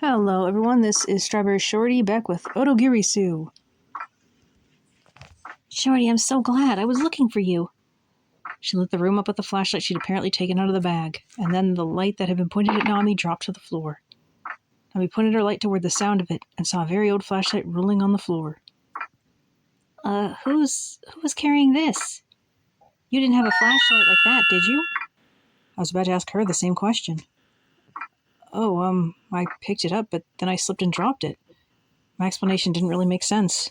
Hello everyone, this is StrawberryShorty back with Otogirisou. Shorty, I'm so glad. I was looking for you. She lit the room up with the flashlight she'd apparently taken out of the bag, and then the light that had been pointed at Nami dropped to the floor. Nami pointed her light toward the sound of it and saw a very old flashlight rolling on the floor. Who was carrying this? You didn't have a flashlight like that, did you? I was about to ask her the same question. I picked it up, but then I slipped and dropped it. My explanation didn't really make sense.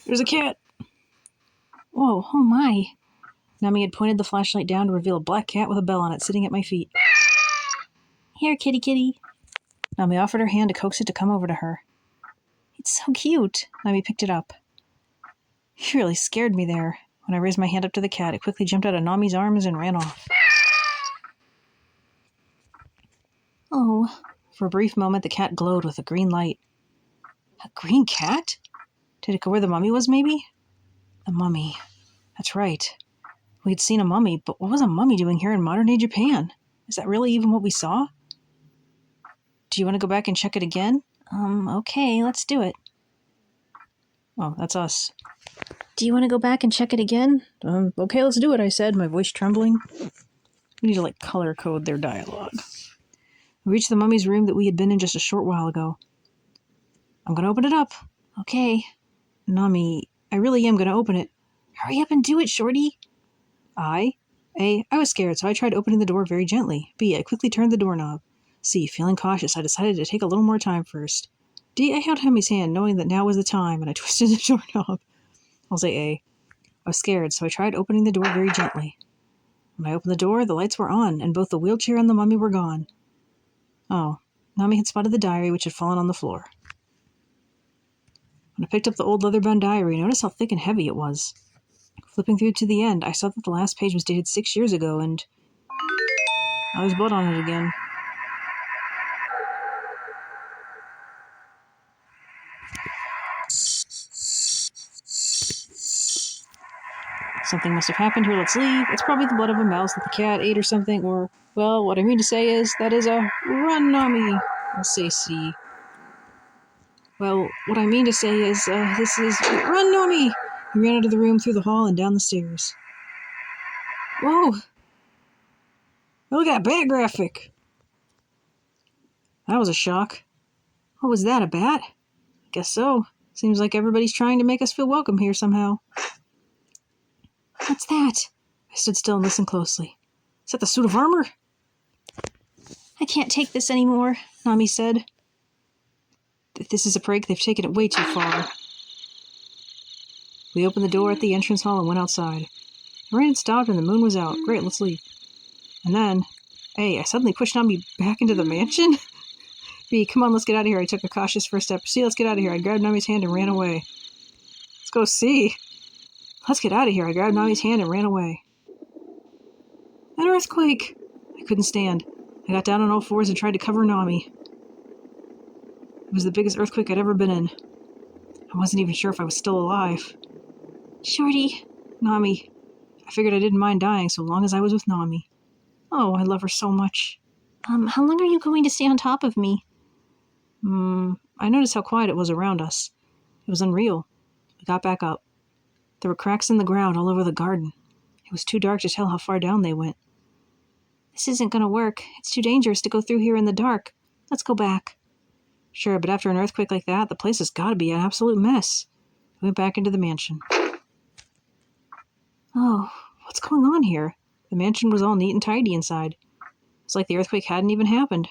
There's a cat! Whoa, oh my. Nami had pointed the flashlight down to reveal a black cat with a bell on it sitting at my feet. Here, kitty kitty. Nami offered her hand to coax it to come over to her. It's so cute. Nami picked it up. You really scared me there. When I raised my hand up to the cat, it quickly jumped out of Nami's arms and ran off. Oh. For a brief moment, the cat glowed with a green light. A green cat? Did it go where the mummy was, maybe? The mummy. That's right. We had seen a mummy, but what was a mummy doing here in modern-day Japan? Is that really even what we saw? Do you want to go back and check it again? Okay, let's do it. Oh, that's us. Do you want to go back and check it again? Okay, let's do it, I said, my voice trembling. We need to, color code their dialogue. We reached the mummy's room that we had been in just a short while ago. I'm going to open it up. Okay. Nami, I really am going to open it. Hurry up and do it, Shorty. I was scared, so I tried opening the door very gently. B, I quickly turned the doorknob. C, feeling cautious, I decided to take a little more time first. D, I held Hemi's hand, knowing that now was the time, and I twisted the doorknob. I'll say A. I was scared, so I tried opening the door very gently. When I opened the door, the lights were on, and both the wheelchair and the mummy were gone. Oh, Nami had spotted the diary, which had fallen on the floor. When I picked up the old leather-bound diary, I noticed how thick and heavy it was. Flipping through to the end, I saw that the last page was dated 6 years ago, and I was blood on it again. Something must have happened here, let's leave. It's probably the blood of a mouse that the cat ate or something, or, well, what I mean to say is, that is a run, Nami. I'll say C. Well, what I mean to say is, this is run, Nami! He ran out of the room, through the hall, and down the stairs. Whoa! Look at that bat graphic! That was a shock. What was that, a bat? I guess so. Seems like everybody's trying to make us feel welcome here somehow. What's that? I stood still and listened closely. Is that the suit of armor? I can't take this anymore, Nami said. If this is a prank, they've taken it way too far. We opened the door at the entrance hall and went outside. The rain had stopped and the moon was out. Great, let's leave. And then, I suddenly pushed Nami back into the mansion? B, come on, let's get out of here. I took a cautious first step. C, let's get out of here. I grabbed Nami's hand and ran away. Let's go C. Let's get out of here. I grabbed Nami's hand and ran away. An earthquake! I couldn't stand. I got down on all fours and tried to cover Nami. It was the biggest earthquake I'd ever been in. I wasn't even sure if I was still alive. Shorty. Nami. I figured I didn't mind dying so long as I was with Nami. Oh, I love her so much. How long are you going to stay on top of me? I noticed how quiet it was around us. It was unreal. We got back up. There were cracks in the ground all over the garden. It was too dark to tell how far down they went. This isn't going to work. It's too dangerous to go through here in the dark. Let's go back. Sure, but after an earthquake like that, the place has got to be an absolute mess. We went back into the mansion. Oh, what's going on here? The mansion was all neat and tidy inside. It's like the earthquake hadn't even happened.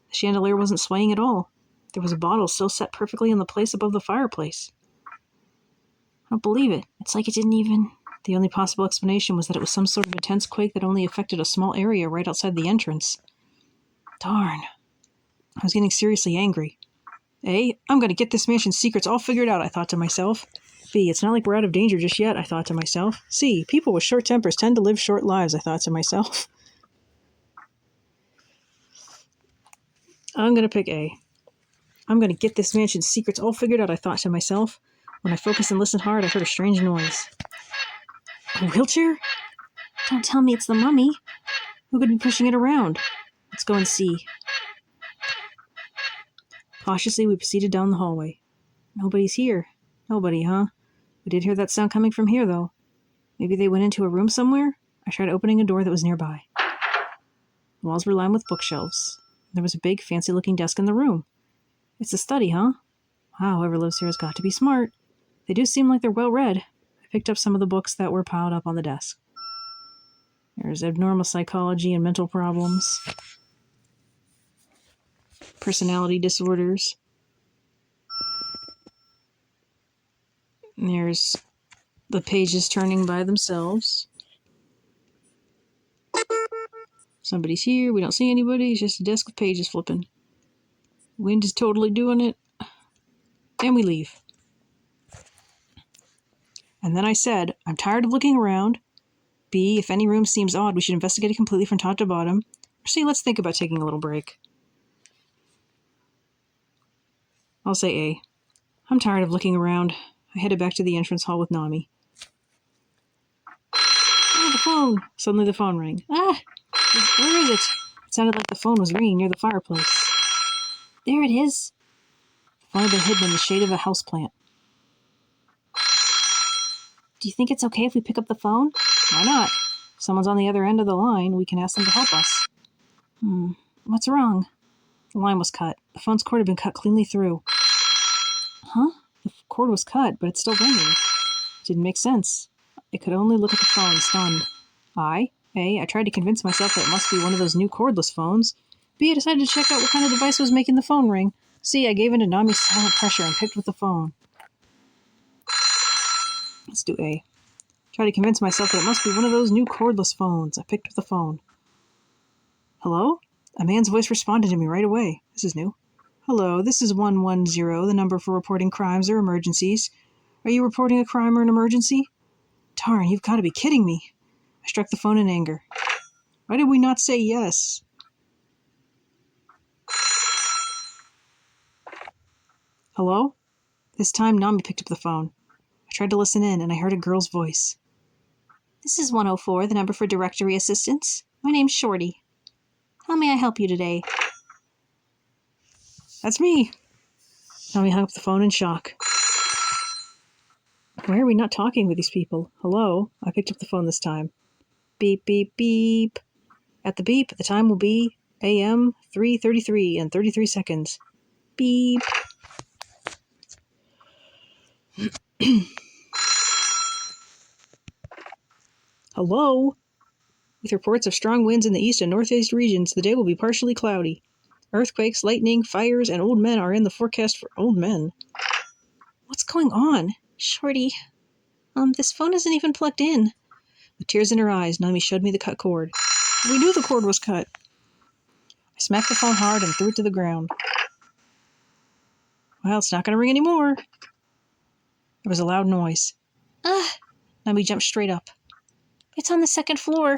The chandelier wasn't swaying at all. There was a bottle still set perfectly in the place above the fireplace. I don't believe it. It's like it didn't even... The only possible explanation was that it was some sort of intense quake that only affected a small area right outside the entrance. Darn. I was getting seriously angry. A, I'm going to get this mansion's secrets all figured out, I thought to myself. B, it's not like we're out of danger just yet, I thought to myself. C, people with short tempers tend to live short lives, I thought to myself. I'm going to pick A. I'm going to get this mansion's secrets all figured out, I thought to myself. When I focused and listened hard, I heard a strange noise. A wheelchair? Don't tell me it's the mummy. Who could be pushing it around? Let's go and see. Cautiously, we proceeded down the hallway. Nobody's here. Nobody, huh? We did hear that sound coming from here, though. Maybe they went into a room somewhere? I tried opening a door that was nearby. The walls were lined with bookshelves. There was a big, fancy-looking desk in the room. It's a study, huh? Wow, whoever lives here has got to be smart. They do seem like they're well-read. I picked up some of the books that were piled up on the desk. There's abnormal psychology and mental problems, personality disorders. There's the pages turning by themselves. Somebody's here. We don't see anybody. It's just a desk with pages flipping. Wind is totally doing it. And we leave. And then I said, I'm tired of looking around. B, if any room seems odd, we should investigate it completely from top to bottom. Or C, let's think about taking a little break. I'll say A. I'm tired of looking around. I headed back to the entrance hall with Nami. Ah, the phone! Suddenly the phone rang. Ah! Where is it? It sounded like the phone was ringing near the fireplace. There it is. The phone had been hidden in the shade of a houseplant. Do you think it's okay if we pick up the phone? Why not? If someone's on the other end of the line, we can ask them to help us. What's wrong? The line was cut. The phone's cord had been cut cleanly through. Huh? The cord was cut, but it's still ringing. It didn't make sense. I could only look at the phone, stunned. I tried to convince myself that it must be one of those new cordless phones. B, I decided to check out what kind of device was making the phone ring. C, I gave in to Nami's silent pressure and picked with the phone. Let's do A. Try to convince myself that it must be one of those new cordless phones. I picked up the phone. Hello? A man's voice responded to me right away. This is new. Hello, this is 110, the number for reporting crimes or emergencies. Are you reporting a crime or an emergency? Darn, you've got to be kidding me. I struck the phone in anger. Why did we not say yes? Hello? This time, Nami picked up the phone. I tried to listen in, and I heard a girl's voice. This is 104, the number for directory assistance. My name's Shorty. How may I help you today? That's me. Nami hung up the phone in shock. Why are we not talking with these people? Hello? I picked up the phone this time. Beep, beep, beep. At the beep, the time will be AM 3:33 and 33 seconds. Beep. Hello? With reports of strong winds in the east and northeast regions, the day will be partially cloudy. Earthquakes, lightning, fires, and old men are in the forecast for old men. What's going on? Shorty, this phone isn't even plugged in. With tears in her eyes, Nami showed me the cut cord. We knew the cord was cut. I smacked the phone hard and threw it to the ground. Well, it's not going to ring anymore. There was a loud noise. Nami jumped straight up. It's on the second floor.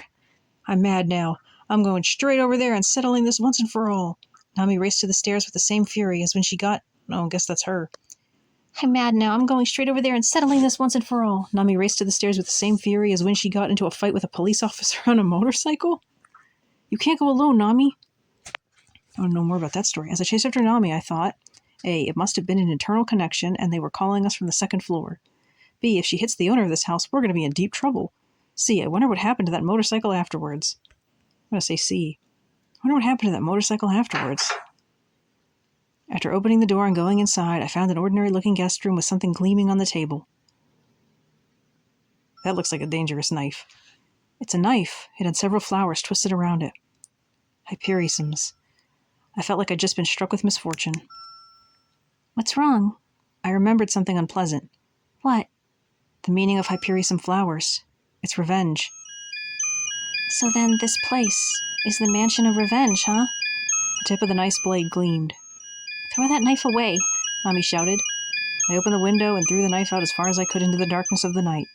I'm mad now. I'm going straight over there and settling this once and for all. Nami raced to the stairs with the same fury as when she got... Oh, I guess that's her. I'm mad now. I'm going straight over there and settling this once and for all. Nami raced to the stairs with the same fury as when she got into a fight with a police officer on a motorcycle. You can't go alone, Nami. I want to know more about that story. As I chased after Nami, I thought, A, it must have been an internal connection and they were calling us from the second floor. B, if she hits the owner of this house, we're going to be in deep trouble. C, I wonder what happened to that motorcycle afterwards. I'm going to say C. I wonder what happened to that motorcycle afterwards. After opening the door and going inside, I found an ordinary-looking guest room with something gleaming on the table. That looks like a dangerous knife. It's a knife. It had several flowers twisted around it. Hypericums. I felt like I'd just been struck with misfortune. What's wrong? I remembered something unpleasant. What? The meaning of Hypericum flowers. It's revenge. So then this place is the mansion of revenge, huh? The tip of the knife's blade gleamed. Throw that knife away, Nami shouted. I opened the window and threw the knife out as far as I could into the darkness of the night.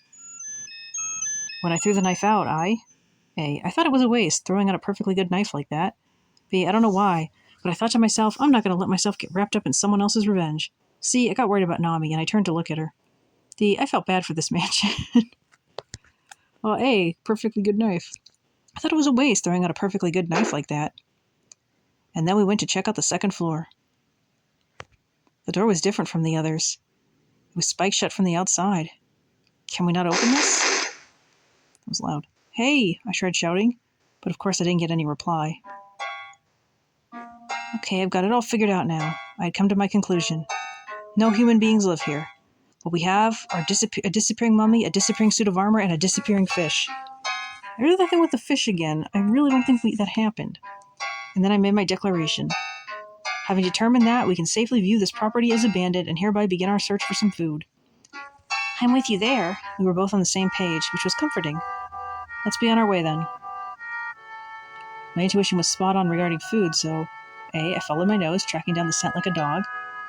When I threw the knife out, I thought it was a waste, throwing out a perfectly good knife like that. B, I don't know why, but I thought to myself, I'm not going to let myself get wrapped up in someone else's revenge. C, I got worried about Nami, and I turned to look at her. D, I felt bad for this mansion. Well, A, perfectly good knife. I thought it was a waste, throwing out a perfectly good knife like that. And then we went to check out the second floor. The door was different from the others. It was spiked shut from the outside. Can we not open this? It was loud. Hey, I tried shouting, but of course I didn't get any reply. Okay, I've got it all figured out now. I had come to my conclusion. No human beings live here. What we have are a disappearing mummy, a disappearing suit of armor, and a disappearing fish. I heard that thing with the fish again. I really don't think that happened. And then I made my declaration. Having determined that, we can safely view this property as abandoned and hereby begin our search for some food. I'm with you there. We were both on the same page, which was comforting. Let's be on our way then. My intuition was spot on regarding food, so A, I followed my nose, tracking down the scent like a dog.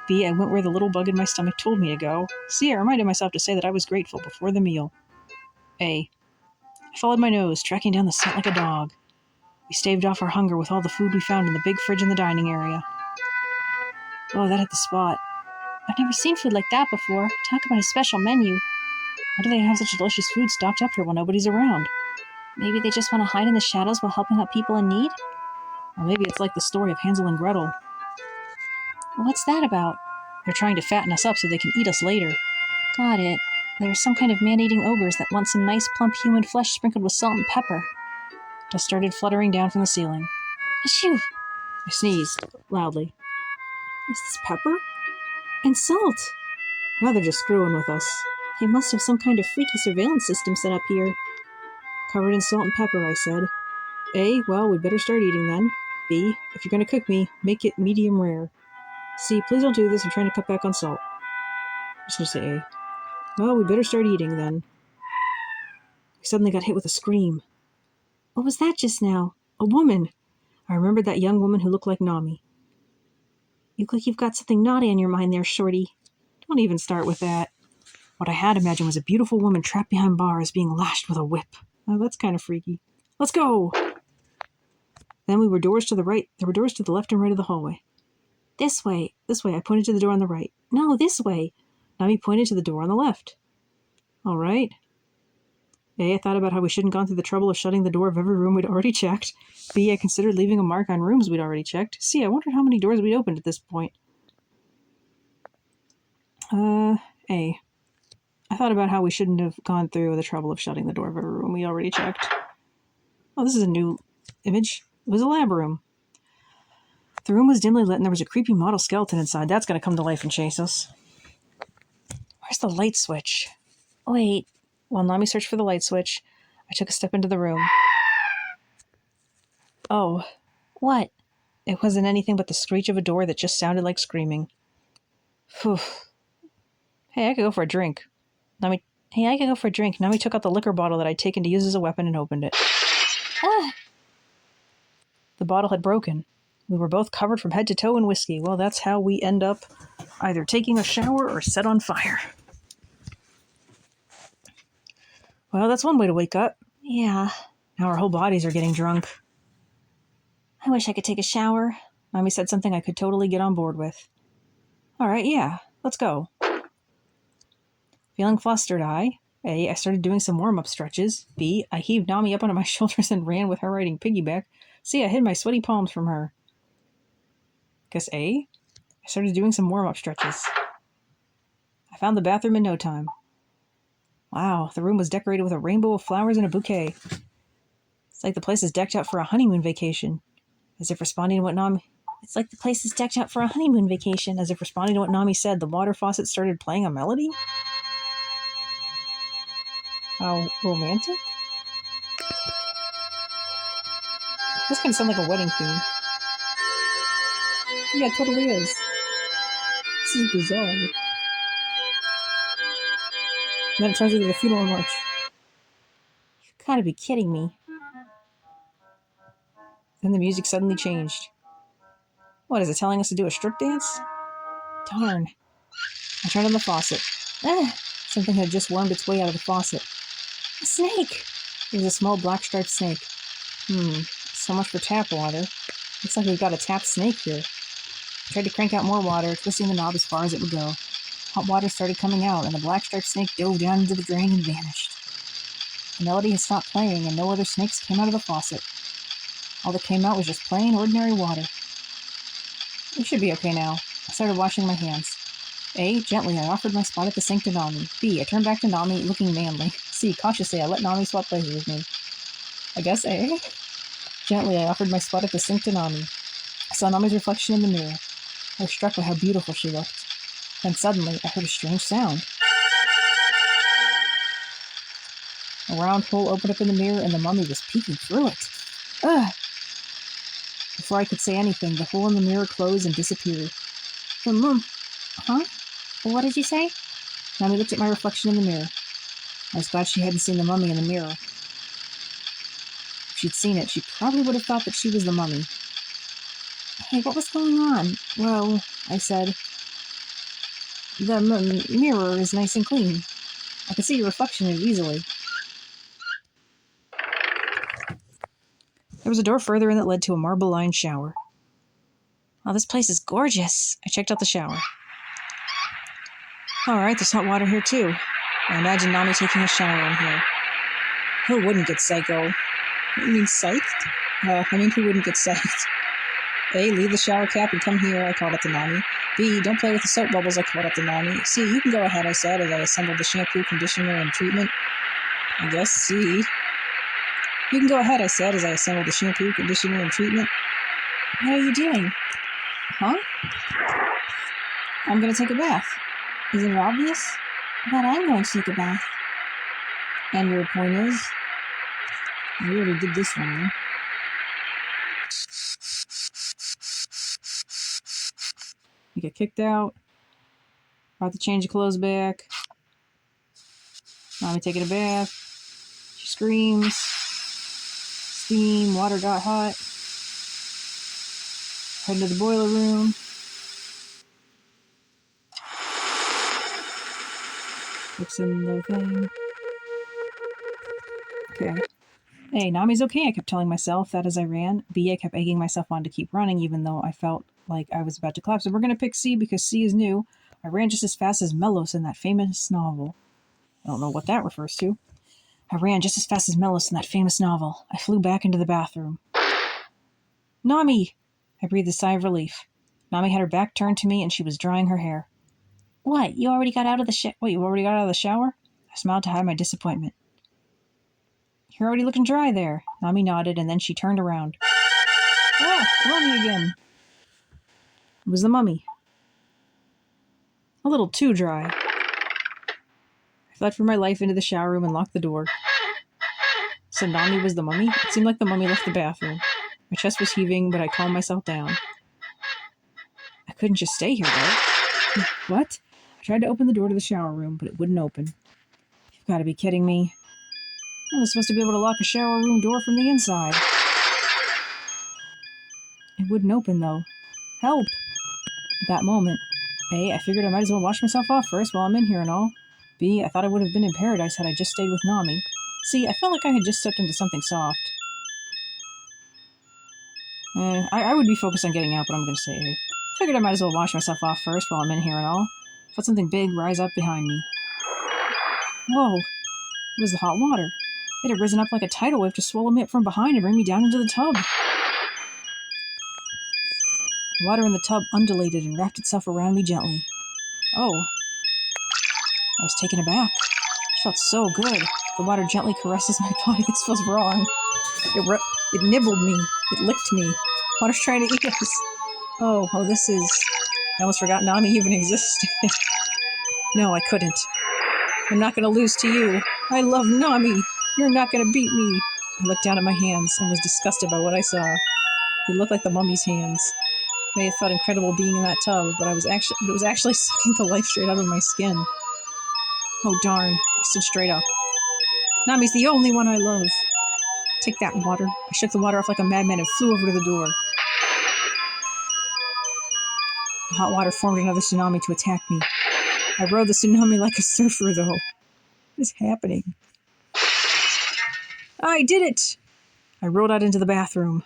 B, I went where the little bug in my stomach told me to go. C, I reminded myself to say that I was grateful before the meal. A, I followed my nose, tracking down the scent like a dog. We staved off our hunger with all the food we found in the big fridge in the dining area. Oh, that hit the spot. I've never seen food like that before. Talk about a special menu. Why do they have such delicious food stocked up here while nobody's around? Maybe they just want to hide in the shadows while helping out people in need? Or maybe it's like the story of Hansel and Gretel. What's that about? They're trying to fatten us up so they can eat us later. Got it. There are some kind of man-eating ogres that want some nice plump human flesh sprinkled with salt and pepper. Dust started fluttering down from the ceiling. Achoo! I sneezed loudly. Is this pepper? And salt! Now they're just screwing with us. They must have some kind of freaky surveillance system set up here. Covered in salt and pepper, I said. A, well, we'd better start eating then. B, if you're going to cook me, make it medium rare. C, please don't do this, I'm trying to cut back on salt. I'm just going to say A. Well, we'd better start eating then. I suddenly got hit with a scream. What was that just now? A woman! I remembered that young woman who looked like Nami. You look like you've got something naughty on your mind there, Shorty. Don't even start with that. What I had imagined was a beautiful woman trapped behind bars being lashed with a whip. Oh, that's kind of freaky. Let's go! Then there were doors to the left and right of the hallway. This way. I pointed to the door on the right. No, this way. Nami pointed to the door on the left. All right. A, I thought about how we shouldn't gone through the trouble of shutting the door of every room we'd already checked. B, I considered leaving a mark on rooms we'd already checked. C, I wondered how many doors we'd opened at this point. A, I thought about how we shouldn't have gone through the trouble of shutting the door of every room we already checked. Oh, this is a new image. It was a lab room. The room was dimly lit and there was a creepy model skeleton inside. That's going to come to life and chase us. Where's the light switch? Wait. While Nami searched for the light switch, I took a step into the room. Oh. What? It wasn't anything but the screech of a door that just sounded like screaming. Phew. Hey, I could go for a drink. Nami took out the liquor bottle that I'd taken to use as a weapon and opened it. Ah! The bottle had broken. We were both covered from head to toe in whiskey. Well, that's how we end up either taking a shower or set on fire. Well, that's one way to wake up. Yeah. Now our whole bodies are getting drunk. I wish I could take a shower. Nami said something I could totally get on board with. All right, yeah. Let's go. Feeling flustered, A, I started doing some warm-up stretches. B, I heaved Nami up onto my shoulders and ran with her riding piggyback. C, I hid my sweaty palms from her. Guess A, I started doing some warm-up stretches. I found the bathroom in no time. Wow, the room was decorated with a rainbow of flowers and a bouquet. It's like the place is decked out for a honeymoon vacation. As if responding to what Nami said, the water faucet started playing a melody. How romantic? This kind of sounds like a wedding theme. Yeah, it totally is. This is bizarre. And then it turns into the funeral march. You gotta be kidding me. Then the music suddenly changed. What, is it telling us to do a strip dance? Darn. I turned on the faucet. Something had just wormed its way out of the faucet. A snake! It was a small black-striped snake. So much for tap water. Looks like we've got a tapped snake here. I tried to crank out more water, twisting the knob as far as it would go. Hot water started coming out, and the black-striped snake dove down into the drain and vanished. The melody had stopped playing, and no other snakes came out of the faucet. All that came out was just plain, ordinary water. We should be okay now. I started washing my hands. A. Gently, I offered my spot at the sink to Nami. B. I turned back to Nami, looking manly. C. Cautiously, I let Nami swap places with me. I guess A. Gently, I offered my spot at the sink to Nami. I saw Nami's reflection in the mirror. I was struck by how beautiful she looked. Then suddenly, I heard a strange sound. A round hole opened up in the mirror, and the mummy was peeking through it. Ugh! Before I could say anything, the hole in the mirror closed and disappeared. Huh? What did you say? Nami looked at my reflection in the mirror. I was glad she hadn't seen the mummy in the mirror. If she'd seen it, she probably would have thought that she was the mummy. Hey, what was going on? Well, I said, the mirror is nice and clean. I could see your reflection in it easily. There was a door further in that led to a marble-lined shower. Oh, this place is gorgeous. I checked out the shower. Alright, there's hot water here too. I imagine Nami taking a shower in here. Who wouldn't get psycho? You mean psyched? Who wouldn't get psyched? A, leave the shower cap and come here, I called up to Nami. B, don't play with the soap bubbles, I called up to Nami. C, you can go ahead, I said, as I assembled the shampoo, conditioner, and treatment. I guess C. You can go ahead, I said, as I assembled the shampoo, conditioner, and treatment. What are you doing? Huh? I'm gonna take a bath. Isn't it obvious? But I'm going to take a bath. And your point is? We already did this one, huh? You get kicked out. About to change your clothes back. Mommy taking a bath. She screams. Steam. Water got hot. Head to the boiler room. Fixing the thing. Okay. A, Nami's okay, I kept telling myself that as I ran. B, I kept egging myself on to keep running, even though I felt like I was about to collapse. And we're going to pick C because C is new. I ran just as fast as Melos in that famous novel. I don't know what that refers to. I ran just as fast as Melos in that famous novel. I flew back into the bathroom. Nami! I breathed a sigh of relief. Nami had her back turned to me, and she was drying her hair. What? You already got out of the shower? I smiled to hide my disappointment. You're already looking dry there. Nami nodded, and then she turned around. Ah, the mummy again. It was the mummy. A little too dry. I fled for my life into the shower room and locked the door. So Nami was the mummy? It seemed like the mummy left the bathroom. My chest was heaving, but I calmed myself down. I couldn't just stay here, though. What? I tried to open the door to the shower room, but it wouldn't open. You've got to be kidding me. I was supposed to be able to lock a shower room door from the inside. It wouldn't open, though. Help! At that moment, A, I figured I might as well wash myself off first while I'm in here and all. B, I thought I would have been in paradise had I just stayed with Nami. C, I felt like I had just stepped into something soft. I would be focused on getting out, but I'm going to say A. Figured I might as well wash myself off first while I'm in here and all. Felt something big rise up behind me. Whoa! It was the hot water. It had risen up like a tidal wave to swallow me up from behind and bring me down into the tub. The water in the tub undulated and wrapped itself around me gently. Oh. I was taken aback. It felt so good. The water gently caresses my body. This feels wrong. It nibbled me. It licked me. Water's trying to eat us. Oh, this is... I almost forgot Nami even existed. No, I couldn't. I'm not going to lose to you. I love Nami. You're not going to beat me. I looked down at my hands and was disgusted by what I saw. They looked like the mummy's hands. It may have felt incredible being in that tub, but it was actually sucking the life straight out of my skin. Oh darn, I stood straight up. Nami's the only one I love. Take that, water. I shook the water off like a madman and flew over to the door. The hot water formed another tsunami to attack me. I rode the tsunami like a surfer, though. What is happening? I did it! I rolled out into the bathroom.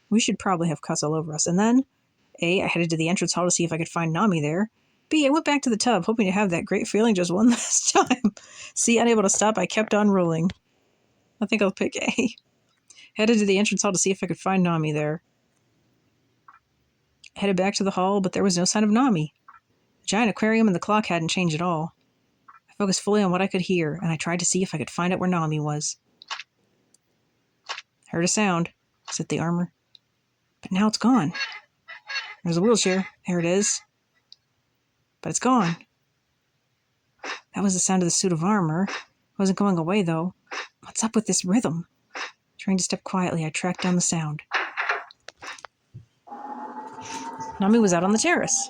We should probably have cuss all over us. And then, A, I headed to the entrance hall to see if I could find Nami there. B, I went back to the tub, hoping to have that great feeling just one last time. C, unable to stop, I kept on rolling. I think I'll pick A. Headed to the entrance hall to see if I could find Nami there. Headed back to the hall, but there was no sign of Nami. The giant aquarium and the clock hadn't changed at all. I focused fully on what I could hear, and I tried to see if I could find out where Nami was. Heard a sound, said the armor. But now it's gone. There's a wheelchair. There it is. But it's gone. That was the sound of the suit of armor. It wasn't going away, though. What's up with this rhythm? Trying to step quietly, I tracked down the sound. Nami was out on the terrace.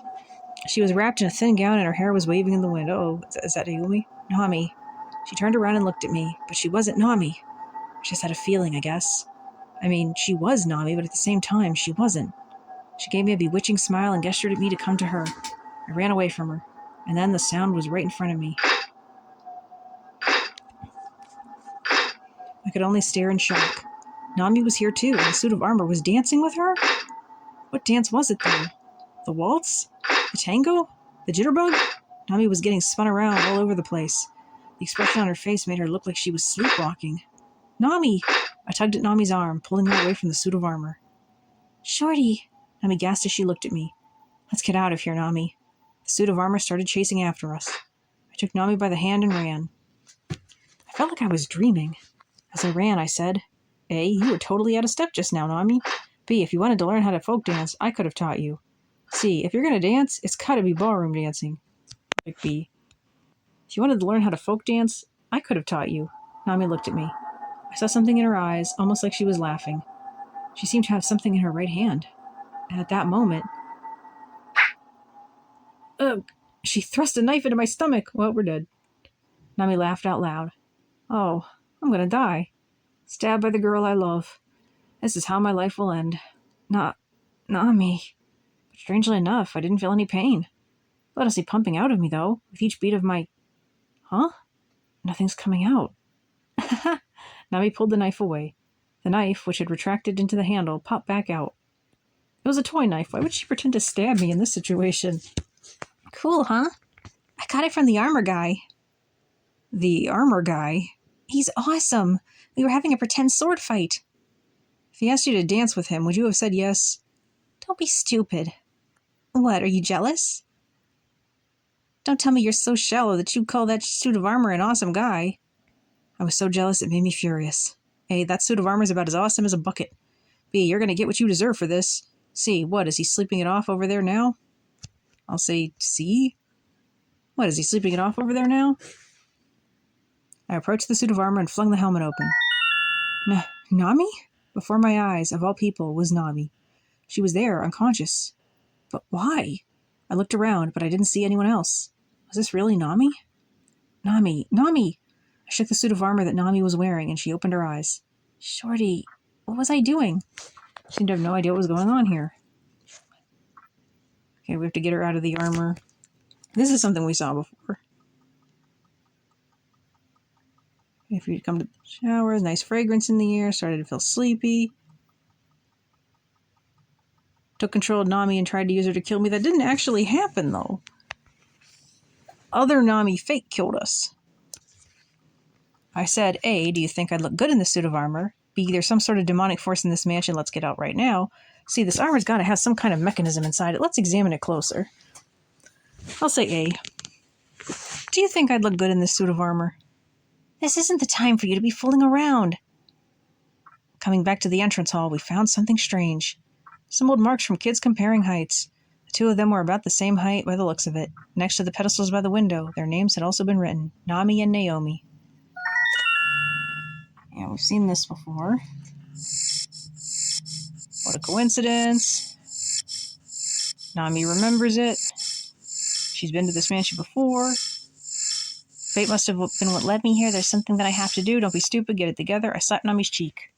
She was wrapped in a thin gown and her hair was waving in the wind. Oh, is that Ayumi? Nami. She turned around and looked at me, but she wasn't Nami. She just had a feeling, I guess. I mean, she was Nami, but at the same time, she wasn't. She gave me a bewitching smile and gestured at me to come to her. I ran away from her, and then the sound was right in front of me. I could only stare in shock. Nami was here too, and the suit of armor was dancing with her? What dance was it, though? The waltz? The tango? The jitterbug? Nami was getting spun around all over the place. The expression on her face made her look like she was sleepwalking. Nami! I tugged at Nami's arm, pulling her away from the suit of armor. Shorty! Nami gasped as she looked at me. Let's get out of here, Nami. The suit of armor started chasing after us. I took Nami by the hand and ran. I felt like I was dreaming. As I ran, I said, A, you were totally out of step just now, Nami. B, if you wanted to learn how to folk dance, I could have taught you. C, if you're going to dance, it's got to be ballroom dancing. Like B. If you wanted to learn how to folk dance, I could have taught you. Nami looked at me. I saw something in her eyes, almost like she was laughing. She seemed to have something in her right hand. And at that moment... Ugh! She thrust a knife into my stomach. Well, we're dead. Nami laughed out loud. Oh, I'm going to die. Stabbed by the girl I love. This is how my life will end. Nami. But strangely enough, I didn't feel any pain. Blood is pumping out of me, though, with each beat of my... Huh? Nothing's coming out. Nami pulled the knife away. The knife, which had retracted into the handle, popped back out. It was a toy knife. Why would she pretend to stab me in this situation? Cool, huh? I got it from the armor guy. The armor guy? He's awesome. We were having a pretend sword fight. If he asked you to dance with him, would you have said yes? Don't be stupid. What, are you jealous? Don't tell me you're so shallow that you'd call that suit of armor an awesome guy. I was so jealous it made me furious. A, that suit of armor is about as awesome as a bucket. B, you're going to get what you deserve for this. C, what, is he sleeping it off over there now? I'll say C? What, is he sleeping it off over there now? I approached the suit of armor and flung the helmet open. Nami? Before my eyes, of all people, was Nami. She was there, unconscious. But why? I looked around, but I didn't see anyone else. Was this really Nami? Nami! I shook the suit of armor that Nami was wearing, and she opened her eyes. Shorty, what was I doing? She seemed to have no idea what was going on here. Okay, we have to get her out of the armor. This is something we saw before. If you come to the shower, nice fragrance in the air, started to feel sleepy. Took control of Nami and tried to use her to kill me. That didn't actually happen, though. Other Nami fake killed us. I said, A, do you think I'd look good in this suit of armor? B, there's some sort of demonic force in this mansion. Let's get out right now. C, this armor's got to have some kind of mechanism inside it. Let's examine it closer. I'll say A. Do you think I'd look good in this suit of armor? This isn't the time for you to be fooling around. Coming back to the entrance hall, we found something strange. Some old marks from kids comparing heights. The two of them were about the same height by the looks of it. Next to the pedestals by the window, their names had also been written. Nami and Naomi. Yeah, we've seen this before. What a coincidence. Nami remembers it. She's been to this mansion before. Fate must have been what led me here. There's something that I have to do. Don't be stupid. Get it together. I slapped Nami's cheek.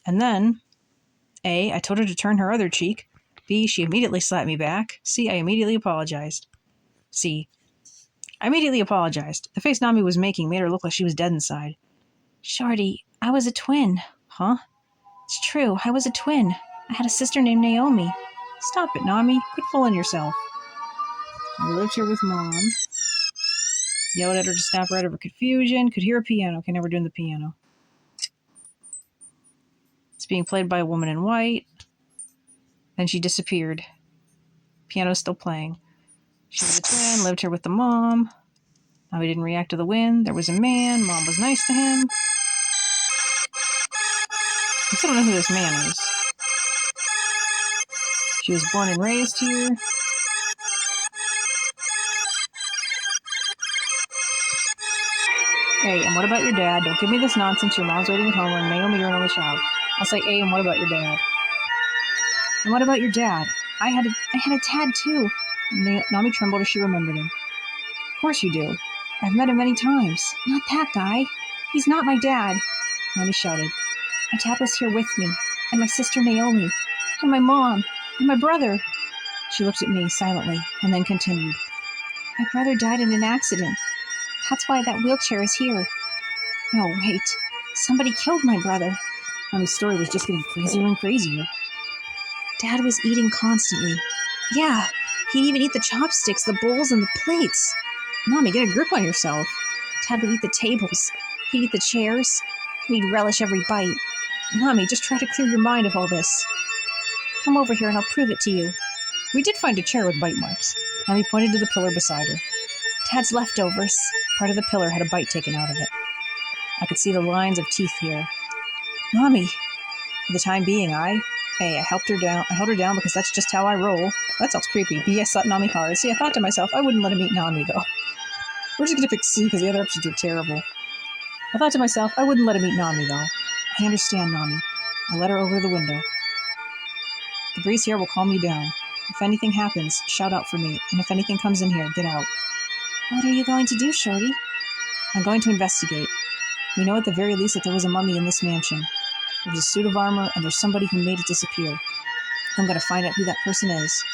And then, A, I told her to turn her other cheek. B, she immediately slapped me back. C, I immediately apologized. C, I immediately apologized. The face Nami was making made her look like she was dead inside. Shorty, I was a twin. Huh? It's true. I was a twin. I had a sister named Naomi. Stop it, Nami. Quit fooling yourself. I lived here with Mom. Yelled at her to snap her out of her confusion. Could hear a piano. Okay, never doing the piano. It's being played by a woman in white. Then she disappeared. Piano's still playing. She was a twin, lived here with the mom. Nami didn't react to the wind. There was a man. Mom was nice to him. I still don't know who this man is. She was born and raised here. Hey, and what about your dad? Don't give me this nonsense. Your mom's waiting at home, and Naomi, you're an only child. I'll say, hey, and what about your dad? And what about your dad? I had a dad too. Nami trembled as she remembered him. Of course you do. I've met him many times. Not that guy. He's not my dad. Nami shouted. My dad was here with me, and my sister Naomi, and my mom, and my brother. She looked at me silently, and then continued. My brother died in an accident. That's why that wheelchair is here. No, wait. Somebody killed my brother. Nami's story was just getting crazier and crazier. Dad was eating constantly. Yeah, he'd even eat the chopsticks, the bowls, and the plates. Nami, get a grip on yourself. Dad would eat the tables. He'd eat the chairs. And he'd relish every bite. Nami, just try to clear your mind of all this. Come over here and I'll prove it to you. We did find a chair with bite marks. Nami pointed to the pillar beside her. Dad's leftovers. Part of the pillar had a bite taken out of it. I could see the lines of teeth here. Nami, for the time being, I held her down because that's just how I roll. That sounds creepy. B, I slapped Nami hard. See, I thought to myself, I wouldn't let him eat Nami, though. We're just going to pick C because the other options are terrible. I thought to myself, I wouldn't let him eat Nami, though. I understand, Nami. I led her over to the window. The breeze here will calm you down. If anything happens, shout out for me. And if anything comes in here, get out. What are you going to do, Shorty? I'm going to investigate. We know at the very least that there was a mummy in this mansion. There's a suit of armor, and there's somebody who made it disappear. I'm going to find out who that person is.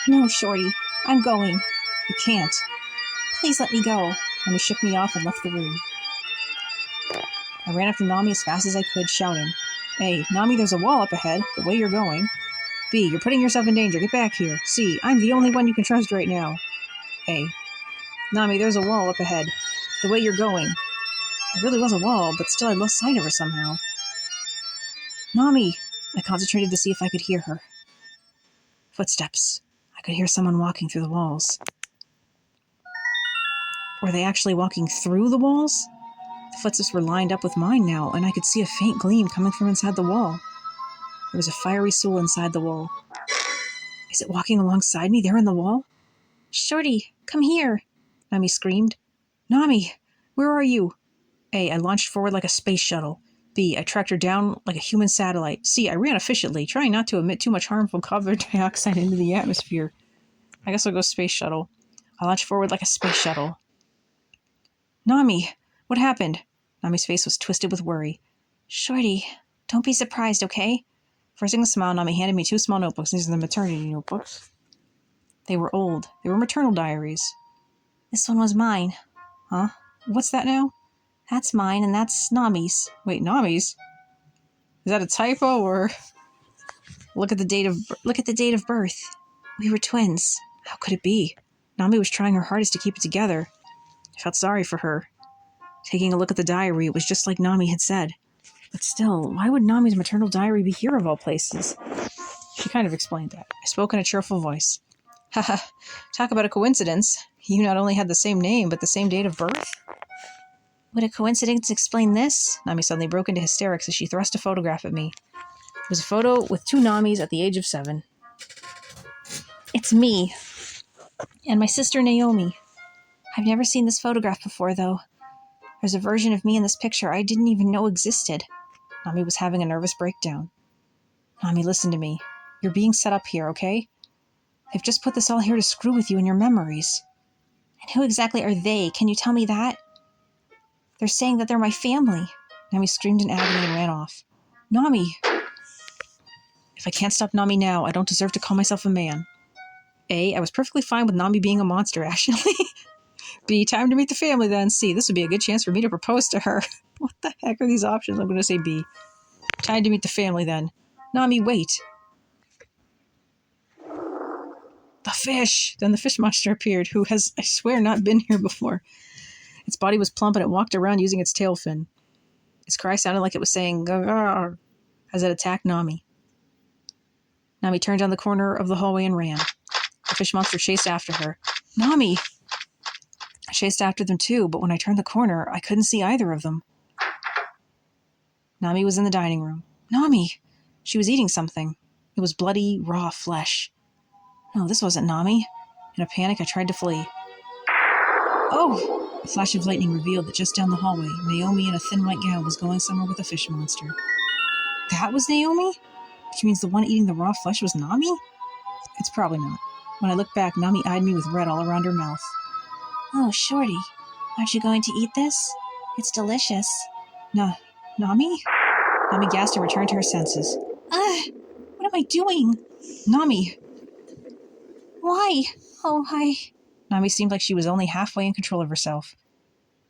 No, Shorty. I'm going. You can't. Please let me go. And he shook me off and left the room. I ran after Nami as fast as I could, shouting, A, Nami, there's a wall up ahead, the way you're going. B, you're putting yourself in danger. Get back here. C, I'm the only one you can trust right now. A, Nami, there's a wall up ahead, the way you're going. There really was a wall, but still I lost sight of her somehow. Nami! I concentrated to see if I could hear her. Footsteps. I could hear someone walking through the walls. Were they actually walking through the walls? The footsteps were lined up with mine now, and I could see a faint gleam coming from inside the wall. There was a fiery soul inside the wall. Is it walking alongside me there in the wall? Shorty, come here! Nami screamed. Nami, where are you? A, I launched forward like a space shuttle. B, I tracked her down like a human satellite. C, I ran efficiently, trying not to emit too much harmful carbon dioxide into the atmosphere. I guess I'll go space shuttle. I launched forward like a space shuttle. Nami, what happened? Nami's face was twisted with worry. Shorty, don't be surprised, okay? Forcing a smile, Nami handed me 2 small notebooks. These are the maternity notebooks. They were old. They were maternal diaries. This one was mine. Huh? What's that now? That's mine, and that's Nami's. Wait, Nami's? Is that a typo, or... Look at the date of birth. We were twins. How could it be? Nami was trying her hardest to keep it together. I felt sorry for her. Taking a look at the diary, it was just like Nami had said. But still, why would Nami's maternal diary be here of all places? She kind of explained that. I spoke in a cheerful voice. Haha, talk about a coincidence. You not only had the same name, but the same date of birth? Would a coincidence explain this? Nami suddenly broke into hysterics as she thrust a photograph at me. It was a photo with 2 Namis at the age of 7. It's me. And my sister Naomi. I've never seen this photograph before, though. There's a version of me in this picture I didn't even know existed. Nami was having a nervous breakdown. Nami, listen to me. You're being set up here, okay? They've just put this all here to screw with you and your memories. And who exactly are they? Can you tell me that? They're saying that they're my family. Nami screamed in agony and ran off. Nami! If I can't stop Nami now, I don't deserve to call myself a man. A, I was perfectly fine with Nami being a monster, actually. B, time to meet the family then. C, this would be a good chance for me to propose to her. What the heck are these options? I'm going to say B. Time to meet the family then. Nami, wait. The fish! Then the fish monster appeared, who has, I swear, not been here before. Its body was plump and it walked around using its tail fin. Its cry sounded like it was saying, "Garr," as it attacked Nami. Nami turned down the corner of the hallway and ran. The fish monster chased after her. Nami! I chased after them too, but when I turned the corner, I couldn't see either of them. Nami was in the dining room. Nami! She was eating something. It was bloody, raw flesh. No, this wasn't Nami. In a panic, I tried to flee. Oh! A flash of lightning revealed that just down the hallway, Naomi in a thin white gown was going somewhere with a fish monster. That was Naomi? Which means the one eating the raw flesh was Nami? It's probably not. When I looked back, Nami eyed me with red all around her mouth. Oh, Shorty, aren't you going to eat this? It's delicious. Nami? Nami gasped and returned to her senses. What am I doing? Nami! Why? Oh, Nami seemed like she was only halfway in control of herself.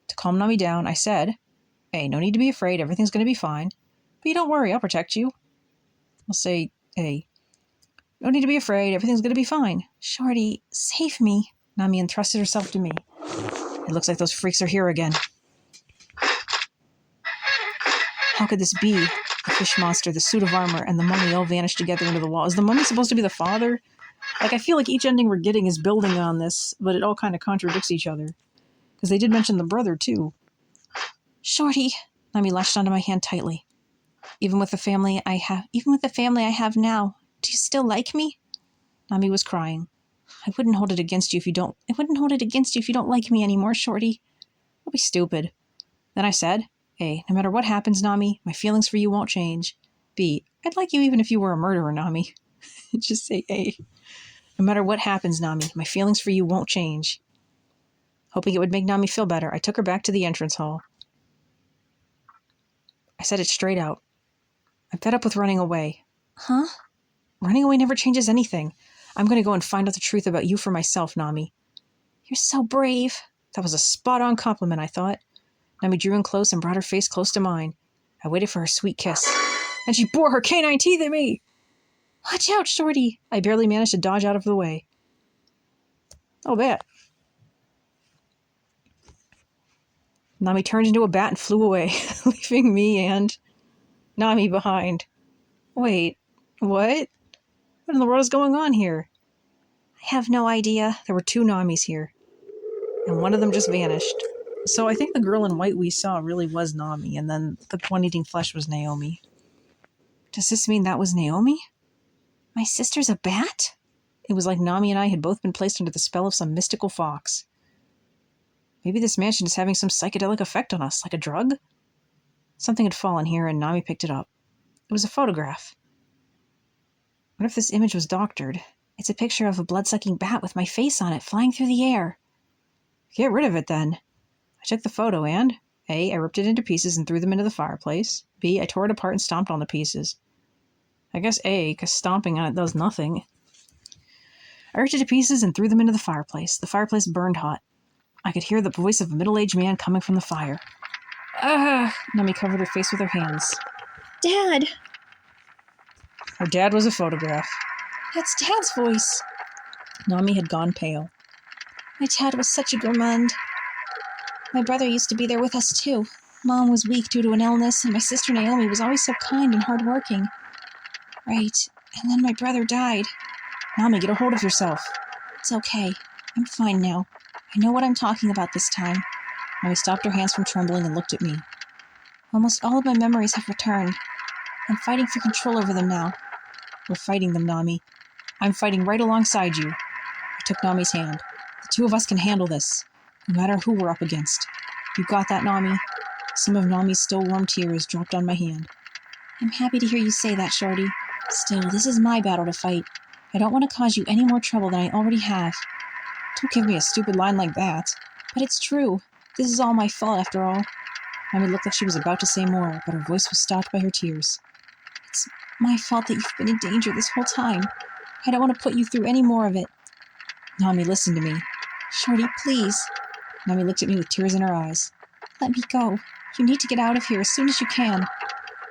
To calm Nami down, I said, Hey, no need to be afraid, everything's going to be fine. But you don't worry, I'll protect you. I'll say, Hey, no need to be afraid, everything's going to be fine. Shorty, save me. Nami entrusted herself to me. It looks like those freaks are here again. How could this be? The fish monster, the suit of armor, and the mummy all vanished together into the wall. Is the mummy supposed to be the father? Like, I feel like each ending we're getting is building on this, but it all kind of contradicts each other. Because they did mention the brother, too. Shorty, Nami latched onto my hand tightly. Even with the family I have now, do you still like me? Nami was crying. I wouldn't hold it against you if you don't like me anymore, Shorty. Don't be stupid. Then I said, A, no matter what happens, Nami, my feelings for you won't change. B, I'd like you even if you were a murderer, Nami. Just say A. No matter what happens, Nami, my feelings for you won't change. Hoping it would make Nami feel better, I took her back to the entrance hall. I said it straight out. I'm fed up with running away. Huh? Running away never changes anything. I'm going to go and find out the truth about you for myself, Nami. You're so brave. That was a spot-on compliment, I thought. Nami drew in close and brought her face close to mine. I waited for her sweet kiss. And she bore her canine teeth at me! Watch out, Shorty! I barely managed to dodge out of the way. Oh, bat. Nami turned into a bat and flew away, leaving me and Nami behind. Wait, what? What in the world is going on here? I have no idea. There were 2 Namis here, and one of them just vanished. So I think the girl in white we saw really was Nami, and then the one eating flesh was Naomi. Does this mean that was Naomi? My sister's a bat? It was like Nami and I had both been placed under the spell of some mystical fox. Maybe this mansion is having some psychedelic effect on us, like a drug? Something had fallen here, and Nami picked it up. It was a photograph. What if this image was doctored? It's a picture of a blood-sucking bat with my face on it, flying through the air. Get rid of it, then. I took the photo and, A, I ripped it into pieces and threw them into the fireplace. B, I tore it apart and stomped on the pieces. I guess A, because stomping on it does nothing. I ripped it to pieces and threw them into the fireplace. The fireplace burned hot. I could hear the voice of a middle-aged man coming from the fire. Nami covered her face with her hands. Dad! Her dad was a photograph. That's Dad's voice. Nami had gone pale. My dad was such a gourmand. My brother used to be there with us, too. Mom was weak due to an illness, and my sister Naomi was always so kind and hardworking. Right, and then my brother died. Nami, get a hold of yourself. It's okay. I'm fine now. I know what I'm talking about this time. Nami stopped her hands from trembling and looked at me. Almost all of my memories have returned. I'm fighting for control over them now. We're fighting them, Nami. I'm fighting right alongside you. I took Nami's hand. The 2 of us can handle this, no matter who we're up against. You got that, Nami? Some of Nami's still warm tears dropped on my hand. I'm happy to hear you say that, Shorty. Still, this is my battle to fight. I don't want to cause you any more trouble than I already have. Don't give me a stupid line like that. But it's true. This is all my fault, after all. Nami looked like she was about to say more, but her voice was stopped by her tears. It's my fault that you've been in danger this whole time. I don't want to put you through any more of it. Nami, listen to me. Shorty, please. Nami looked at me with tears in her eyes. Let me go. You need to get out of here as soon as you can.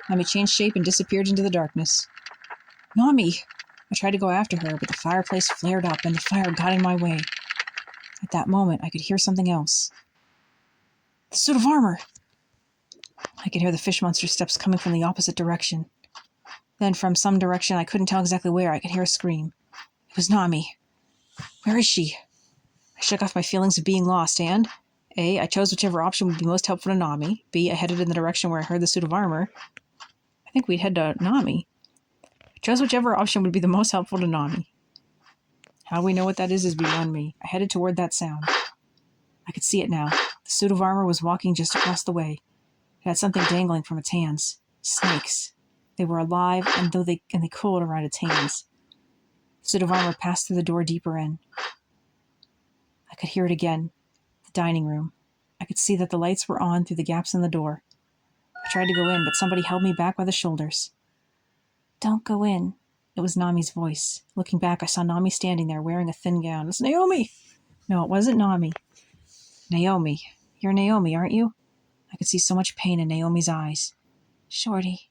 Nami changed shape and disappeared into the darkness. Nami! I tried to go after her, but the fireplace flared up and the fire got in my way. At that moment, I could hear something else. The suit of armor! I could hear the fish monster's steps coming from the opposite direction. Then, from some direction I couldn't tell exactly where, I could hear a scream. It was Nami. Where is she? I shook off my feelings of being lost and A, I chose whichever option would be most helpful to Nami. B, I headed in the direction where I heard the suit of armor. I think we'd head to Nami. I chose whichever option would be the most helpful to Nami. How we know what that is beyond me. I headed toward that sound. I could see it now. The suit of armor was walking just across the way. It had something dangling from its hands. Snakes. They were alive, and they coiled around its hands. The suit of armor passed through the door deeper in. I could hear it again. The dining room. I could see that the lights were on through the gaps in the door. I tried to go in, but somebody held me back by the shoulders. Don't go in. It was Nami's voice. Looking back, I saw Nami standing there wearing a thin gown. It's Naomi! No, it wasn't Nami. Naomi. You're Naomi, aren't you? I could see so much pain in Naomi's eyes. Shorty.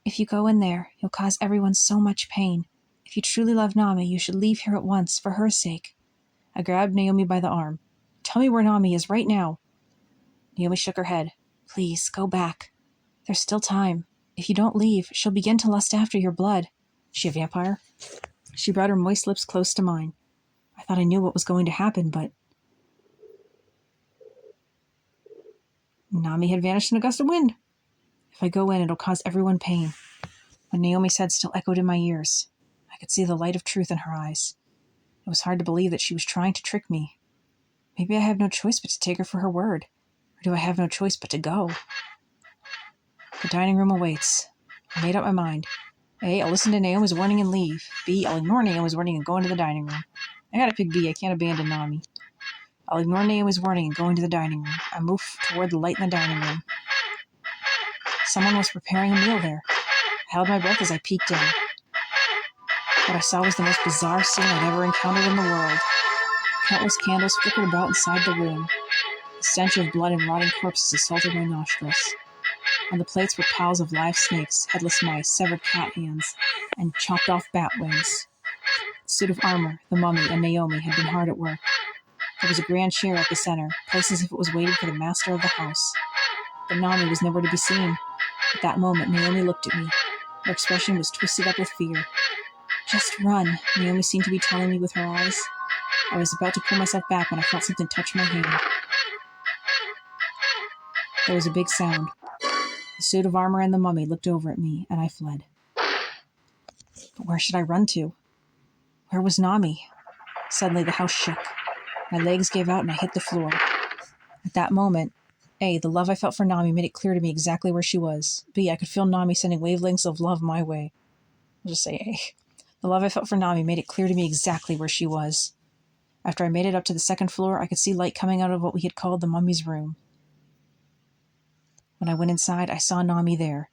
If you go in there, you'll cause everyone so much pain. If you truly love Nami, you should leave here at once, for her sake. I grabbed Naomi by the arm. Tell me where Nami is right now. Naomi shook her head. Please, go back. There's still time. If you don't leave, she'll begin to lust after your blood. Is she a vampire? She brought her moist lips close to mine. I thought I knew what was going to happen, but... Nami had vanished in a gust of wind. If I go in, it'll cause everyone pain. What Naomi said still echoed in my ears. I could see the light of truth in her eyes. It was hard to believe that she was trying to trick me. Maybe I have no choice but to take her for her word. Or do I have no choice but to go? The dining room awaits. I made up my mind. A, I'll listen to Naomi's warning and leave. B, I'll ignore Naomi's warning and go into the dining room. I gotta pick B. I can't abandon Nami. I'll ignore Naomi's warning and go into the dining room. I moved toward the light in the dining room. Someone was preparing a meal there. I held my breath as I peeked in. What I saw was the most bizarre scene I'd ever encountered in the world. Countless candles flickered about inside the room. The stench of blood and rotting corpses assaulted my nostrils. On the plates were piles of live snakes, headless mice, severed cat hands, and chopped off bat wings. The suit of armor, the mummy, and Naomi had been hard at work. There was a grand chair at the center, placed as if it was waiting for the master of the house. But Nami was nowhere to be seen. At that moment, Naomi looked at me. Her expression was twisted up with fear. Just run, Naomi seemed to be telling me with her eyes. I was about to pull myself back when I felt something touch my hand. There was a big sound. The suit of armor and the mummy looked over at me, and I fled. But where should I run to? Where was Nami? Suddenly the house shook. My legs gave out and I hit the floor. At that moment, A, the love I felt for Nami made it clear to me exactly where she was. B, I could feel Nami sending wavelengths of love my way. I'll just say A. The love I felt for Nami made it clear to me exactly where she was. After I made it up to the second floor, I could see light coming out of what we had called the mummy's room. When I went inside, I saw Nami there.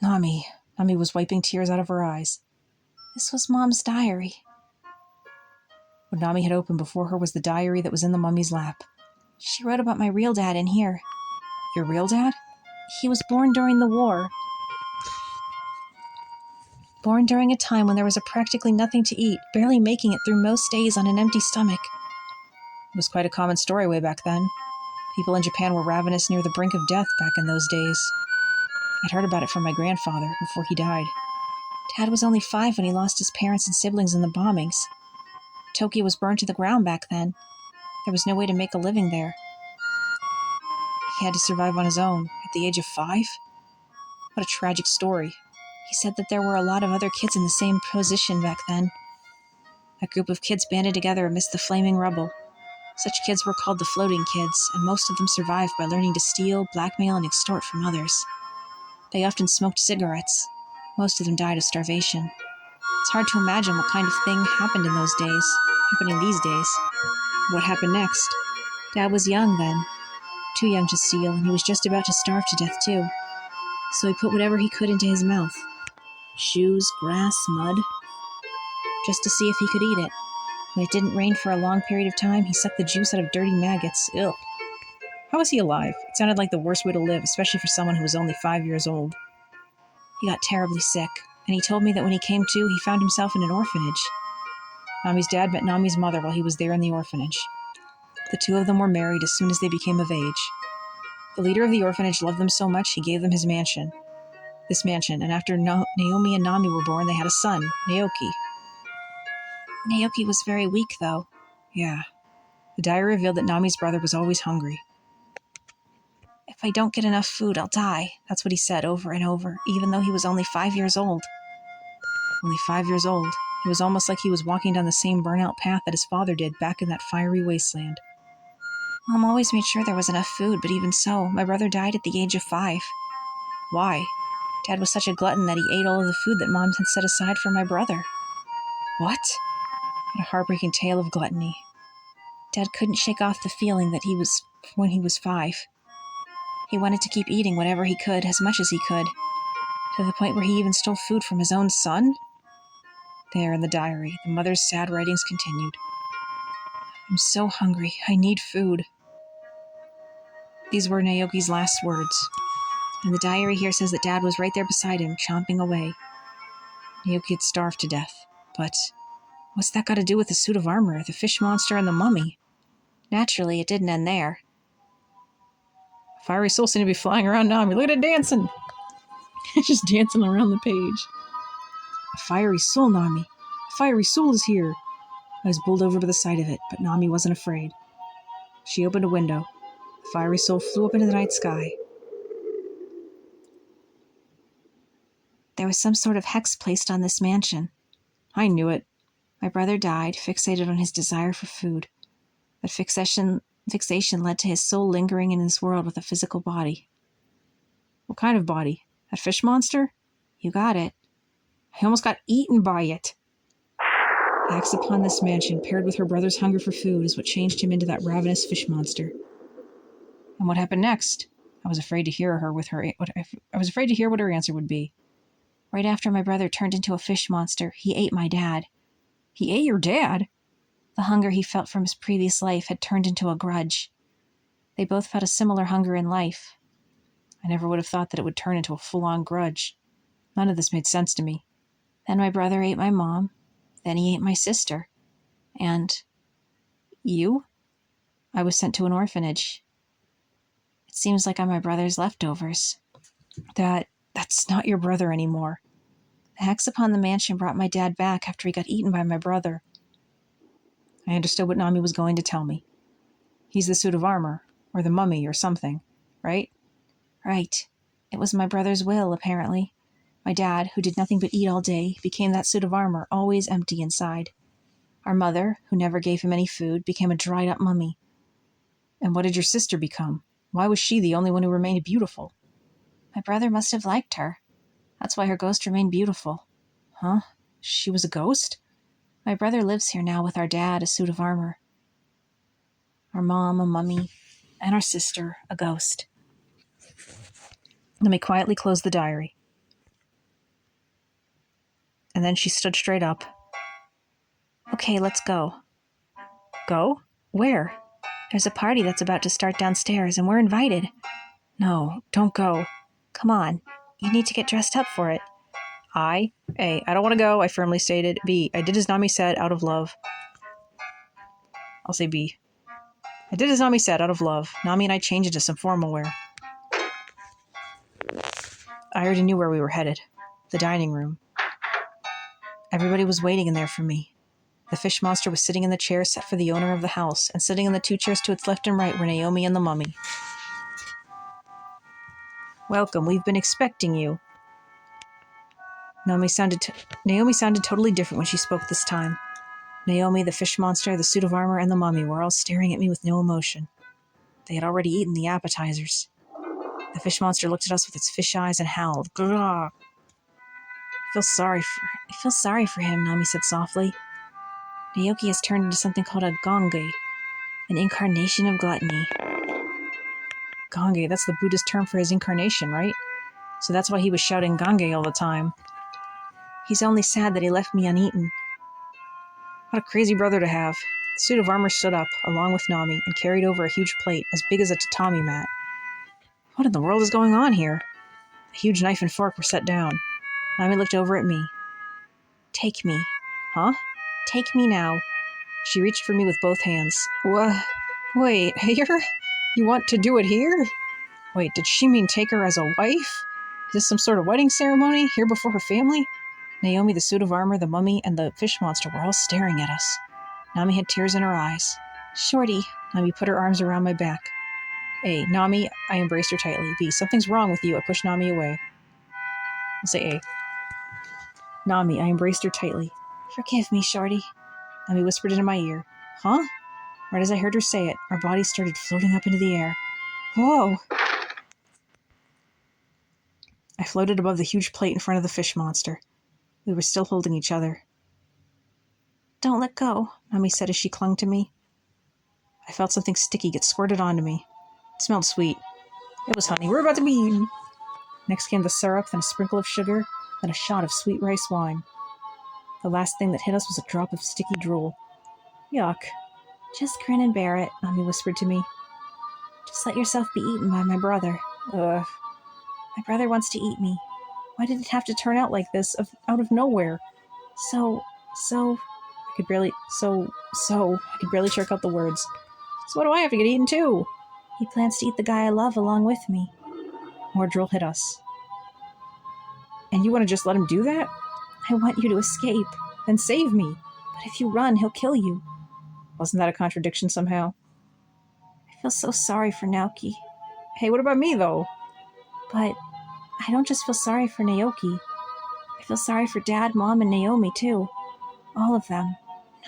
Nami was wiping tears out of her eyes. This was Mom's diary. What Nami had opened before her was the diary that was in the mummy's lap. She wrote about my real dad in here. Your real dad? He was born during the war. Born during a time when there was practically nothing to eat, barely making it through most days on an empty stomach. It was quite a common story way back then. People in Japan were ravenous near the brink of death back in those days. I'd heard about it from my grandfather before he died. Dad was only 5 when he lost his parents and siblings in the bombings. Tokyo was burned to the ground back then. There was no way to make a living there. He had to survive on his own at the age of 5? What a tragic story. He said that there were a lot of other kids in the same position back then. A group of kids banded together amidst the flaming rubble. Such kids were called the floating kids, and most of them survived by learning to steal, blackmail, and extort from others. They often smoked cigarettes. Most of them died of starvation. It's hard to imagine what kind of thing happened in those days, happening these days. What happened next? Dad was young then, too young to steal, and he was just about to starve to death too. So he put whatever he could into his mouth. Shoes, grass, mud. Just to see if he could eat it. When it didn't rain for a long period of time, he sucked the juice out of dirty maggots. Ew. How was he alive? It sounded like the worst way to live, especially for someone who was only 5 years old. He got terribly sick, and he told me that when he came to, he found himself in an orphanage. Nami's dad met Nami's mother while he was there in the orphanage. The two of them were married as soon as they became of age. The leader of the orphanage loved them so much, he gave them his mansion. This mansion, and after Naomi and Nami were born, they had a son, Naoki. Naoki was very weak, though. Yeah. The diary revealed that Nami's brother was always hungry. If I don't get enough food, I'll die. That's what he said over and over, even though he was only 5 years old. Only 5 years old. It was almost like he was walking down the same burnout path that his father did back in that fiery wasteland. Mom always made sure there was enough food, but even so, my brother died at the age of 5. Why? Dad was such a glutton that he ate all of the food that Mom had set aside for my brother. What? What a heartbreaking tale of gluttony. Dad couldn't shake off the feeling that he was when he was 5. He wanted to keep eating whatever he could, as much as he could, to the point where he even stole food from his own son? There in the diary, the mother's sad writings continued. I'm so hungry. I need food. These were Naoki's last words. And the diary here says that Dad was right there beside him, chomping away. Naoki had starved to death. But what's that got to do with the suit of armor, the fish monster, and the mummy? Naturally, it didn't end there. A fiery soul seemed to be flying around Nami. Look at it dancing! It's just dancing around the page. A fiery soul, Nami. A fiery soul is here. I was bowled over by the sight of it, but Nami wasn't afraid. She opened a window. The fiery soul flew up into the night sky. There was some sort of hex placed on this mansion. I knew it. My brother died, fixated on his desire for food. That fixation led to his soul lingering in this world with a physical body. What kind of body? That fish monster? You got it. I almost got eaten by it. The hex upon this mansion, paired with her brother's hunger for food, is what changed him into that ravenous fish monster. And what happened next? I was afraid to hear what her answer would be. Right after my brother turned into a fish monster, he ate my dad. He ate your dad? The hunger he felt from his previous life had turned into a grudge. They both felt a similar hunger in life. I never would have thought that it would turn into a full-on grudge. None of this made sense to me. Then my brother ate my mom. Then he ate my sister. And you? I was sent to an orphanage. It seems like I'm my brother's leftovers. That's not your brother anymore. The hex upon the mansion brought my dad back after he got eaten by my brother. I understood what Nami was going to tell me. He's the suit of armor, or the mummy, or something, right? Right. It was my brother's will, apparently. My dad, who did nothing but eat all day, became that suit of armor, always empty inside. Our mother, who never gave him any food, became a dried-up mummy. And what did your sister become? Why was she the only one who remained beautiful? My brother must have liked her. That's why her ghost remained beautiful. Huh? She was a ghost? My brother lives here now with our dad, a suit of armor. Our mom, a mummy, and our sister, a ghost. Let me quietly close the diary. And then she stood straight up. Okay, let's go. Go? Where? There's a party that's about to start downstairs, and we're invited. No, don't go. Come on. You need to get dressed up for it. A, I don't want to go, I firmly stated. B, I did as Nami said, out of love. I'll say B. I did as Nami said, out of love. Nami and I changed into some formal wear. I already knew where we were headed. The dining room. Everybody was waiting in there for me. The fish monster was sitting in the chair set for the owner of the house, and sitting in the 2 chairs to its left and right were Naomi and the mummy. Welcome, we've been expecting you. Naomi sounded totally different when she spoke this time. Naomi, the fish monster, the suit of armor, and the mummy were all staring at me with no emotion. They had already eaten the appetizers. The fish monster looked at us with its fish eyes and howled. Grrr. I feel sorry for him, Nami said softly. Naoki has turned into something called a gange, an incarnation of gluttony. Gange, that's the Buddhist term for his incarnation, right? So that's why he was shouting gange all the time. He's only sad that he left me uneaten. What a crazy brother to have. The suit of armor stood up, along with Nami, and carried over a huge plate as big as a tatami mat. What in the world is going on here? A huge knife and fork were set down. Nami looked over at me. Take me. Huh? Take me now. She reached for me with both hands. Wait, here? You want to do it here? Wait, did she mean take her as a wife? Is this some sort of wedding ceremony, here before her family? Naomi, the suit of armor, the mummy, and the fish monster were all staring at us. Nami had tears in her eyes. Shorty. Nami put her arms around my back. A. Nami, I embraced her tightly. B. Something's wrong with you. I pushed Nami away. I'll say A. Nami, I embraced her tightly. Forgive me, Shorty. Nami whispered into my ear. Huh? Right as I heard her say it, our bodies started floating up into the air. Whoa! I floated above the huge plate in front of the fish monster. We were still holding each other. Don't let go, Nami said as she clung to me. I felt something sticky get squirted onto me. It smelled sweet. It was honey. We're about to be eaten. Next came the syrup, then a sprinkle of sugar, then a shot of sweet rice wine. The last thing that hit us was a drop of sticky drool. Yuck. Just grin and bear it, Nami whispered to me. Just let yourself be eaten by my brother. Ugh. My brother wants to eat me. Why did it have to turn out like this, out of nowhere? I could barely jerk out the words. So why do I have to get eaten too? He plans to eat the guy I love along with me. More drool hit us. And you want to just let him do that? I want you to escape, then save me. But if you run, he'll kill you. Wasn't that a contradiction somehow? I feel so sorry for Naoki. Hey, what about me, though? But I don't just feel sorry for Naoki. I feel sorry for Dad, Mom, and Naomi, too. All of them.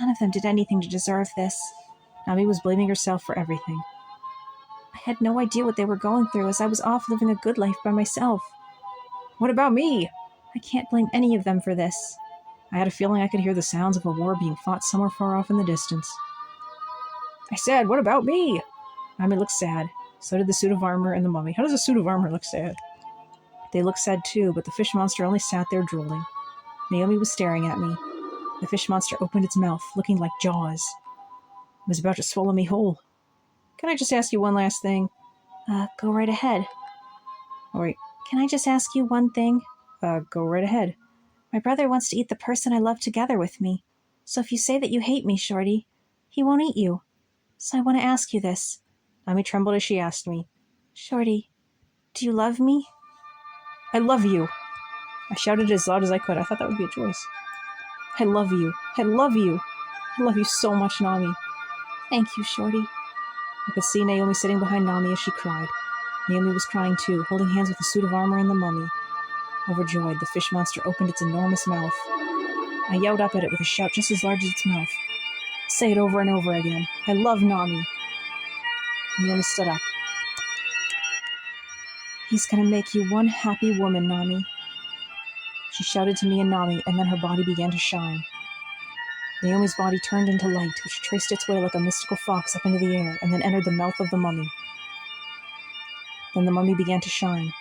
None of them did anything to deserve this. Nami was blaming herself for everything. I had no idea what they were going through as I was off living a good life by myself. What about me? I can't blame any of them for this. I had a feeling I could hear the sounds of a war being fought somewhere far off in the distance. I said, what about me? Nami looked sad. So did the suit of armor and the mummy. How does a suit of armor look sad? They looked sad too, but the fish monster only sat there drooling. Naomi was staring at me. The fish monster opened its mouth, looking like jaws. It was about to swallow me whole. Can I just ask you one last thing? Go right ahead. Oh, wait. Can I just ask you one thing? Go right ahead. My brother wants to eat the person I love together with me. So if you say that you hate me, Shorty, he won't eat you. So I want to ask you this. Nami trembled as she asked me. Shorty, do you love me? I love you. I shouted as loud as I could. I thought that would be a choice. I love you. I love you. I love you so much, Nami. Thank you, Shorty. I could see Naomi sitting behind Nami as she cried. Naomi was crying too, holding hands with the suit of armor and the mummy. Overjoyed, the fish monster opened its enormous mouth. I yelled up at it with a shout just as large as its mouth. Say it over and over again. I love Nami. Naomi stood up. He's gonna make you one happy woman, Nami. She shouted to me and Nami, and then her body began to shine. Naomi's body turned into light, which traced its way like a mystical fox up into the air, and then entered the mouth of the mummy. Then the mummy began to shine.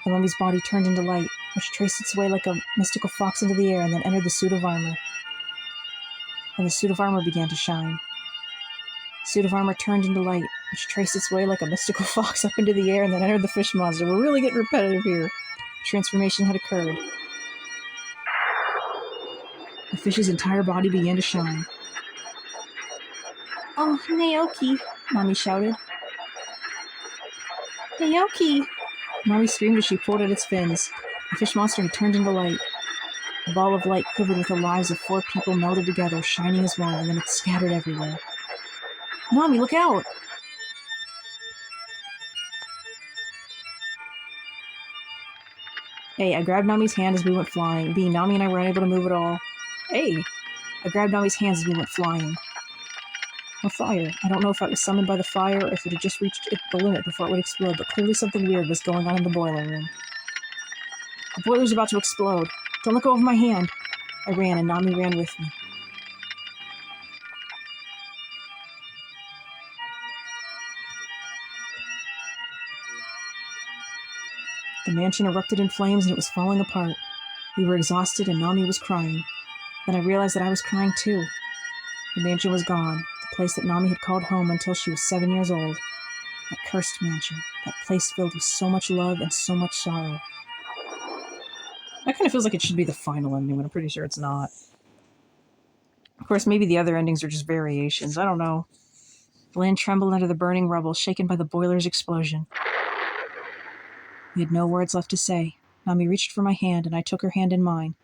The mummy's body turned into light, which traced its way like a mystical fox into the air, and then entered the suit of armor. And the suit of armor began to shine. The suit of armor turned into light, which traced its way like a mystical fox up into the air, and then entered the fish monster. We're really getting repetitive here. Transformation had occurred. The fish's entire body began to shine. Oh, Naoki, Nami shouted. Naoki! Nami screamed as she pulled at its fins. The fish monster had turned into light. A ball of light quivered with the lives of 4 people melded together, shining as one, and then it scattered everywhere. Nami, look out! A. I grabbed Nami's hand as we went flying. B. Nami and I were unable to move at all. A. I grabbed Nami's hands as we went flying. A fire. I don't know if I was summoned by the fire or if it had just reached the limit before it would explode, but clearly something weird was going on in the boiler room. The boiler's about to explode. Don't let go of my hand. I ran, and Nami ran with me. The mansion erupted in flames, and it was falling apart. We were exhausted, and Nami was crying. Then I realized that I was crying too. The mansion was gone, the place that Nami had called home until she was 7 years old. That cursed mansion, that place filled with so much love and so much sorrow. That kind of feels like it should be the final ending, but I'm pretty sure it's not. Of course, maybe the other endings are just variations. I don't know. The land trembled under the burning rubble, shaken by the boiler's explosion. We had no words left to say. Nami reached for my hand, and I took her hand in mine.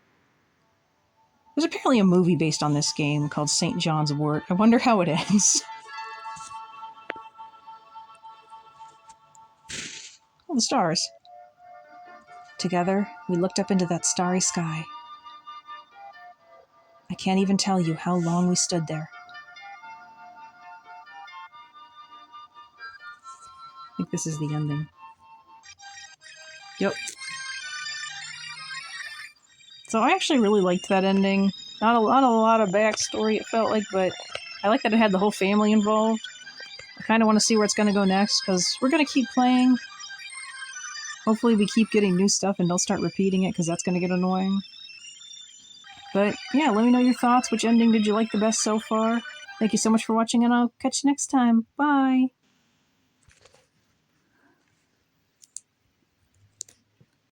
There's apparently a movie based on this game called St. John's Wort. I wonder how it ends. Oh, the stars. Together, we looked up into that starry sky. I can't even tell you how long we stood there. I think this is the ending. Yep. So I actually really liked that ending. Not a lot of backstory, it felt like, but I like that it had the whole family involved. I kind of want to see where it's going to go next, because we're going to keep playing. Hopefully we keep getting new stuff and don't start repeating it, because that's going to get annoying. But yeah, let me know your thoughts. Which ending did you like the best so far? Thank you so much for watching, and I'll catch you next time. Bye!